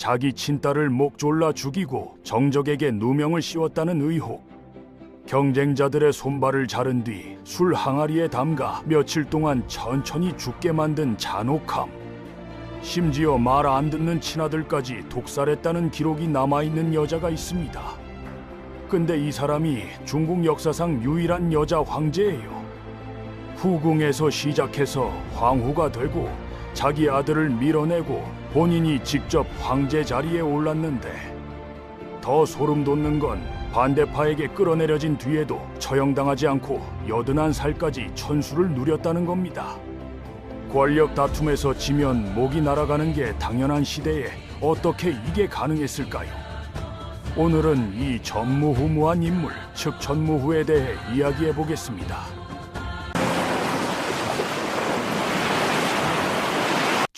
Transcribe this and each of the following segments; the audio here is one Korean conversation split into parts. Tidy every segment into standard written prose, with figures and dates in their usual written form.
자기 친딸을 목 졸라 죽이고 정적에게 누명을 씌웠다는 의혹. 경쟁자들의 손발을 자른 뒤 술 항아리에 담가 며칠 동안 천천히 죽게 만든 잔혹함. 심지어 말 안 듣는 친아들까지 독살했다는 기록이 남아있는 여자가 있습니다. 근데 이 사람이 중국 역사상 유일한 여자 황제예요. 후궁에서 시작해서 황후가 되고 자기 아들을 밀어내고 본인이 직접 황제 자리에 올랐는데, 더 소름 돋는 건 반대파에게 끌어내려진 뒤에도 처형당하지 않고 81살까지 천수를 누렸다는 겁니다. 권력 다툼에서 지면 목이 날아가는 게 당연한 시대에 어떻게 이게 가능했을까요? 오늘은 이 전무후무한 인물, 즉 전무후에 대해 이야기해 보겠습니다.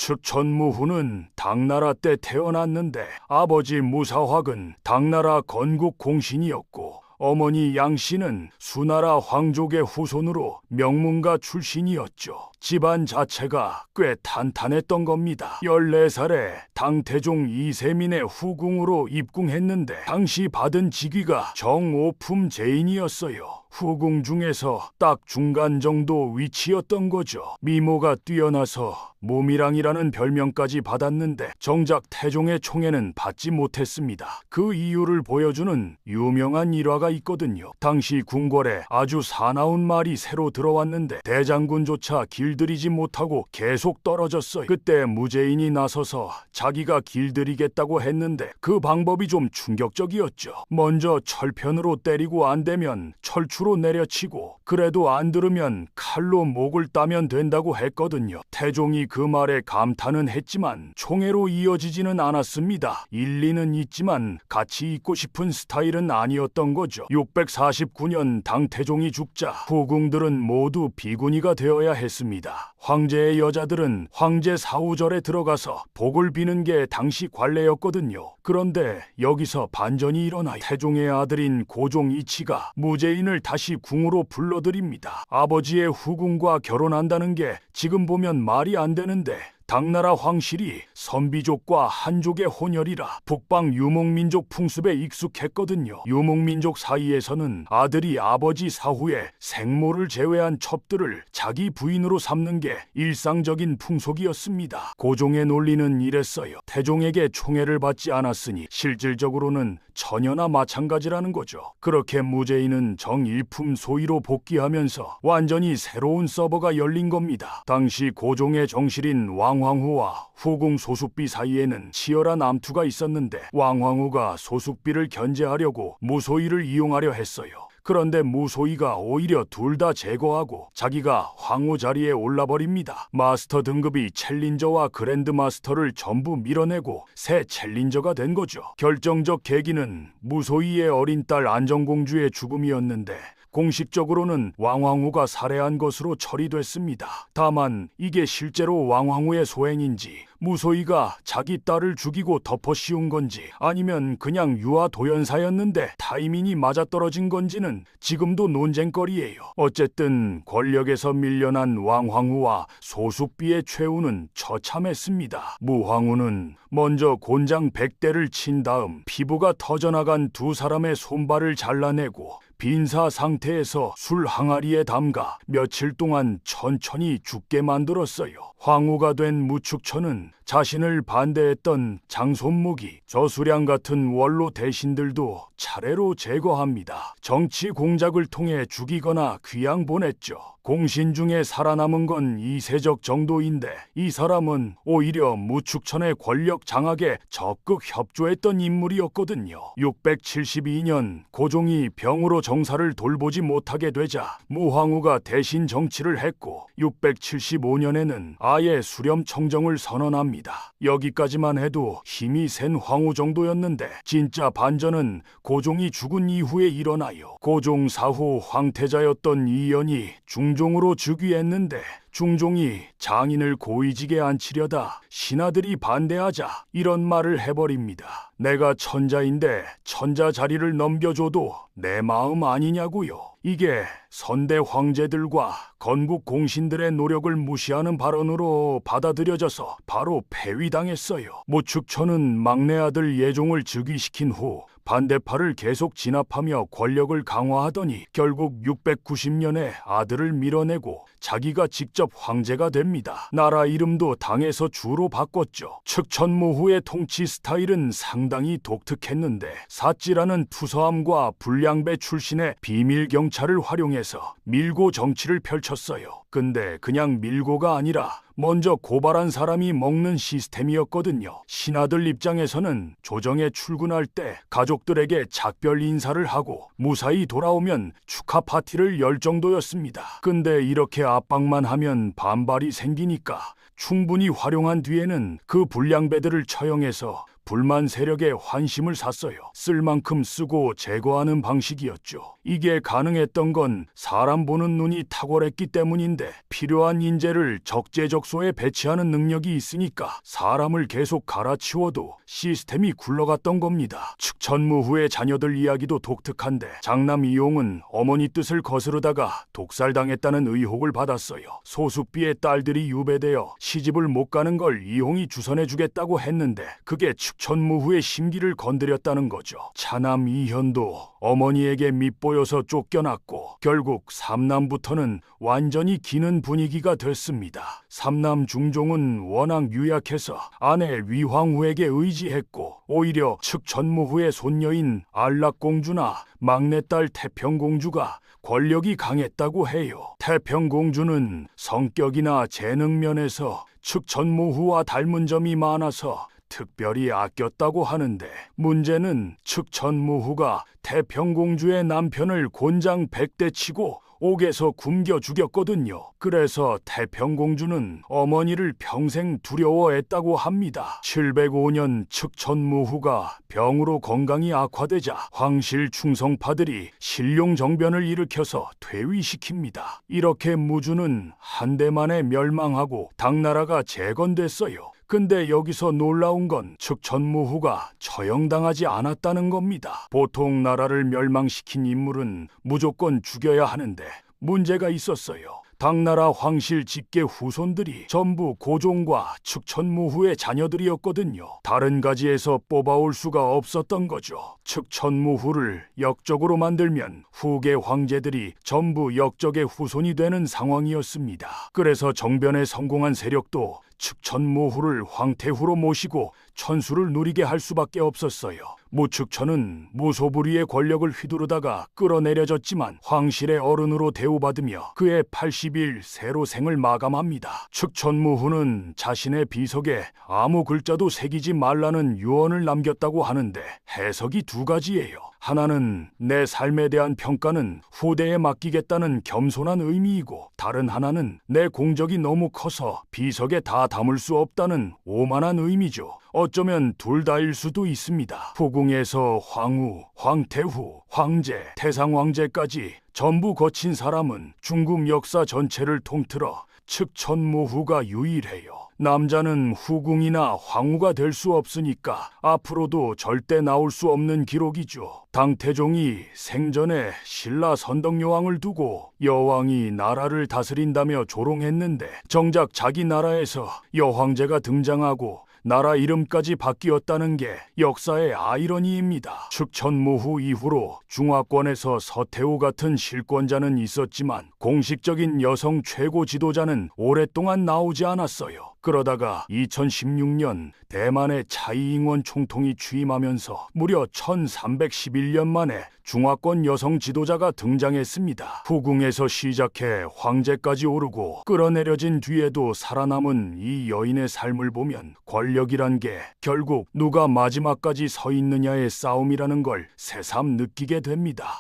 즉 전무후는 당나라 때 태어났는데 아버지 무사확은 당나라 건국 공신이었고 어머니 양씨는 수나라 황족의 후손으로 명문가 출신이었죠. 집안 자체가 꽤 탄탄했던 겁니다. 14살에 당태종 이세민의 후궁으로 입궁했는데 당시 받은 직위가 정오품 제인이었어요. 후궁 중에서 딱 중간 정도 위치였던 거죠. 미모가 뛰어나서 모미랑이라는 별명까지 받았는데 정작 태종의 총애는 받지 못했습니다. 그 이유를 보여주는 유명한 일화가 있거든요. 당시 궁궐에 아주 사나운 말이 새로 들어왔는데 대장군조차 길들이지 못하고 계속 떨어졌어요. 그때 무제인이 나서서 자기가 길들이겠다고 했는데 그 방법이 좀 충격적이었죠. 먼저 철편으로 때리고 안 되면 철추로 내려치고 그래도 안 들으면 칼로 목을 따면 된다고 했거든요. 태종이 그 말에 감탄은 했지만 총애로 이어지지는 않았습니다. 일리는 있지만 같이 있고 싶은 스타일은 아니었던 거죠. 649년 당태종이 죽자 후궁들은 모두 비구니가 되어야 했습니다. 황제의 여자들은 황제 사후절에 들어가서 복을 비는 게 당시 관례였거든요. 그런데 여기서 반전이 일어나요. 태종의 아들인 고종 이치가 무제인을 다시 궁으로 불러들입니다. 아버지의 후궁과 결혼한다는 게 지금 보면 말이 안 되는데 당나라 황실이 선비족과 한족의 혼혈이라 북방 유목민족 풍습에 익숙했거든요. 유목민족 사이에서는 아들이 아버지 사후에 생모를 제외한 첩들을 자기 부인으로 삼는 게 일상적인 풍속이었습니다. 고종의 논리는 이랬어요. 태종에게 총애를 받지 않았으니 실질적으로는 처녀나 마찬가지라는 거죠. 그렇게 무제인은 정일품 소위로 복귀하면서 완전히 새로운 서버가 열린 겁니다. 당시 고종의 정실인 왕황후와 후궁 소숙비 사이에는 치열한 암투가 있었는데 왕황후가 소숙비를 견제하려고 무소위를 이용하려 했어요. 그런데 무소위가 오히려 둘 다 제거하고 자기가 황후 자리에 올라버립니다. 마스터 등급이 챌린저와 그랜드 마스터를 전부 밀어내고 새 챌린저가 된 거죠. 결정적 계기는 무소위의 어린 딸 안정공주의 죽음이었는데 공식적으로는 왕황후가 살해한 것으로 처리됐습니다. 다만 이게 실제로 왕황후의 소행인지 무소위가 자기 딸을 죽이고 덮어씌운 건지 아니면 그냥 유아 도연사였는데 타이밍이 맞아떨어진 건지는 지금도 논쟁거리예요. 어쨌든 권력에서 밀려난 왕황후와 소숙비의 최후는 처참했습니다. 무황후는 먼저 곤장 100대를 친 다음 피부가 터져나간 두 사람의 손발을 잘라내고 빈사 상태에서 술 항아리에 담가 며칠 동안 천천히 죽게 만들었어요. 황후가 된 무축처는 자신을 반대했던 장손무기, 저수량 같은 원로 대신들도 차례로 제거합니다. 정치 공작을 통해 죽이거나 귀양 보냈죠. 공신 중에 살아남은 건 이세적 정도인데 이 사람은 오히려 무축천의 권력 장악에 적극 협조했던 인물이었거든요. 672년 고종이 병으로 정사를 돌보지 못하게 되자 무황후가 대신 정치를 했고 675년에는 아예 수렴 청정을 선언합니다. 여기까지만 해도 힘이 센 황후 정도였는데 진짜 반전은 고종이 죽은 이후에 일어나요. 고종 사후 황태자였던 이연이 중종으로 즉위했는데 중종이 장인을 고위직에 앉히려다 신하들이 반대하자 이런 말을 해버립니다. 내가 천자인데 천자 자리를 넘겨줘도 내 마음 아니냐고요. 이게 선대 황제들과 건국 공신들의 노력을 무시하는 발언으로 받아들여져서 바로 폐위당했어요. 무축천은 막내 아들 예종을 즉위시킨 후 반대파를 계속 진압하며 권력을 강화하더니 결국 690년에 아들을 밀어내고 자기가 직접 황제가 됩니다. 나라 이름도 당에서 주로 바꿨죠. 측천무후의 통치 스타일은 상당히 독특했는데 사찌라는 투서함과 불량배 출신의 비밀 경찰을 활용해서 밀고 정치를 펼쳤어요. 근데 그냥 밀고가 아니라 먼저 고발한 사람이 먹는 시스템이었거든요. 신하들 입장에서는 조정에 출근할 때 가족들에게 작별 인사를 하고 무사히 돌아오면 축하 파티를 열 정도였습니다. 근데 이렇게 압박만 하면 반발이 생기니까 충분히 활용한 뒤에는 그 불량배들을 처형해서 불만 세력의 환심을 샀어요. 쓸 만큼 쓰고 제거하는 방식이었죠. 이게 가능했던 건 사람 보는 눈이 탁월했기 때문인데 필요한 인재를 적재적소에 배치하는 능력이 있으니까 사람을 계속 갈아치워도 시스템이 굴러갔던 겁니다. 측천무후의 자녀들 이야기도 독특한데 장남 이용은 어머니 뜻을 거스르다가 독살당했다는 의혹을 받았어요. 소숙비의 딸들이 유배되어 시집을 못 가는 걸 이용이 주선해주겠다고 했는데 그게 측천무후의 심기를 건드렸다는 거죠. 차남 이현도 어머니에게 밉보여서 쫓겨났고 결국 삼남부터는 완전히 기는 분위기가 됐습니다. 삼남 중종은 워낙 유약해서 아내 위황후에게 의지했고 오히려 측천무후의 손녀인 안락공주나 막내딸 태평공주가 권력이 강했다고 해요. 태평공주는 성격이나 재능 면에서 측천무후와 닮은 점이 많아서 특별히 아꼈다고 하는데 문제는 측천무후가 태평공주의 남편을 곤장 100대 치고 옥에서 굶겨 죽였거든요. 그래서 태평공주는 어머니를 평생 두려워했다고 합니다. 705년 측천무후가 병으로 건강이 악화되자 황실 충성파들이 신룡정변을 일으켜서 퇴위시킵니다. 이렇게 무주는 한 대 만에 멸망하고 당나라가 재건됐어요. 근데 여기서 놀라운 건 측천무후가 처형당하지 않았다는 겁니다. 보통 나라를 멸망시킨 인물은 무조건 죽여야 하는데 문제가 있었어요. 당나라 황실 직계 후손들이 전부 고종과 측천무후의 자녀들이었거든요. 다른 가지에서 뽑아올 수가 없었던 거죠. 측천무후를 역적으로 만들면 후계 황제들이 전부 역적의 후손이 되는 상황이었습니다. 그래서 정변에 성공한 세력도 측천무후를 황태후로 모시고 천수를 누리게 할 수밖에 없었어요. 무측천은 무소불위의 권력을 휘두르다가 끌어내려졌지만 황실의 어른으로 대우받으며 그의 80일 세로 생을 마감합니다. 측천무후는 자신의 비석에 아무 글자도 새기지 말라는 유언을 남겼다고 하는데 해석이 두 가지예요. 하나는 내 삶에 대한 평가는 후대에 맡기겠다는 겸손한 의미이고 다른 하나는 내 공적이 너무 커서 비석에 다 담을 수 없다는 오만한 의미죠. 어쩌면 둘 다일 수도 있습니다. 후궁에서 황후, 황태후, 황제, 태상황제까지 전부 거친 사람은 중국 역사 전체를 통틀어 측천무후가 유일해요. 남자는 후궁이나 황후가 될 수 없으니까 앞으로도 절대 나올 수 없는 기록이죠. 당태종이 생전에 신라 선덕여왕을 두고 여왕이 나라를 다스린다며 조롱했는데 정작 자기 나라에서 여황제가 등장하고 나라 이름까지 바뀌었다는 게 역사의 아이러니입니다. 측천무후 이후로 중화권에서 서태후 같은 실권자는 있었지만 공식적인 여성 최고 지도자는 오랫동안 나오지 않았어요. 그러다가 2016년 대만의 차이잉원 총통이 취임하면서 무려 1311년 만에 중화권 여성 지도자가 등장했습니다. 후궁에서 시작해 황제까지 오르고 끌어내려진 뒤에도 살아남은 이 여인의 삶을 보면 권력이란 게 결국 누가 마지막까지 서 있느냐의 싸움이라는 걸 새삼 느끼게 됩니다.